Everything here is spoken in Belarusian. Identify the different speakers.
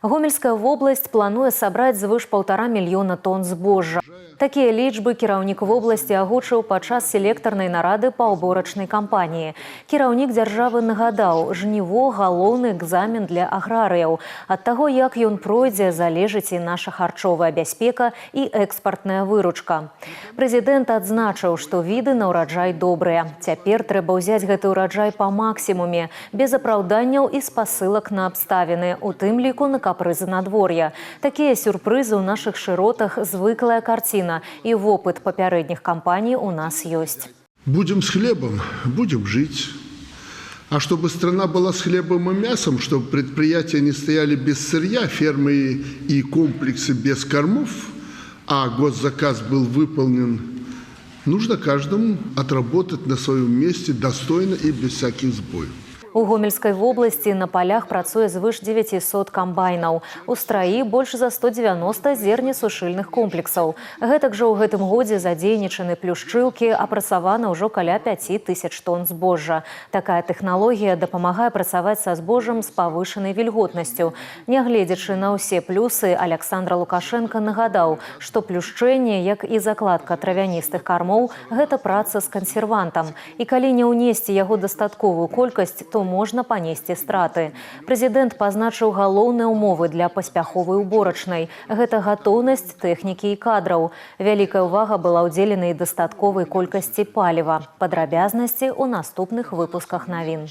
Speaker 1: Гомельская вобласць плануе сабраць звыш 1,5 мільёна тонн збожжа. Такія лічбы кіраўнік вобласці агучыў падчас селектарнай нарады па ўборачнай кампаніі. Кіраўнік дзяржавы нагадаў, жніво – галоўны экзамен для аграрыяў. Ад таго, як ён пройдзе, залежыць і наша харчовая бяспека і экспартная выручка. Прэзідэнт адзначыў, што віды на ўраджай добрыя. Цяпер трэба ўзяць гэты ўраджай па максімуме, без апраўданняў і спасылак на абставіны, у тым ліку на капрызы надвор'я. Такія сюрпрызы ў нашых шыротах звыклая карціна, и опыт папярэдніх кампаний у нас есть.
Speaker 2: Будем с хлебом, будем жить. А чтобы страна была с хлебом и мясом, чтобы предприятия не стояли без сырья, фермы и комплексы без кормов, а госзаказ был выполнен, нужно каждому отработать на своем месте достойно и без всяких сбоев.
Speaker 1: У Гомельской вобласці на полях працуе звыш 900 камбайнаў. У страі больш за 190 зернесушыльных комплексаў. Гэтак жа ў гэтым годзе задзейнічаны плюшчылкі, апрацавана ўжо каля 5000 тонн збожжа. Такая тэхналогія дапамагае працаваць са збожжам з павышанай вільготнасцю. Нягледзячы на ўсе плюсы, Александр Лукашенко нагадаў, што плюшчэнне, як і закладка травяністых кармоў, гэта праца з кансервантам. І калі не ўнесці яго дастатковую колькасць, то можна панесці страты. Прэзідэнт пазначыў галоўныя ўмовы для паспяховай уборачнай. Гэта гатоўнасць тэхнікі і кадраў. Вялікая ўвага была ўдзелена і дастатковай колькасці паліва. Падрабязнасці ў наступных выпусках навін.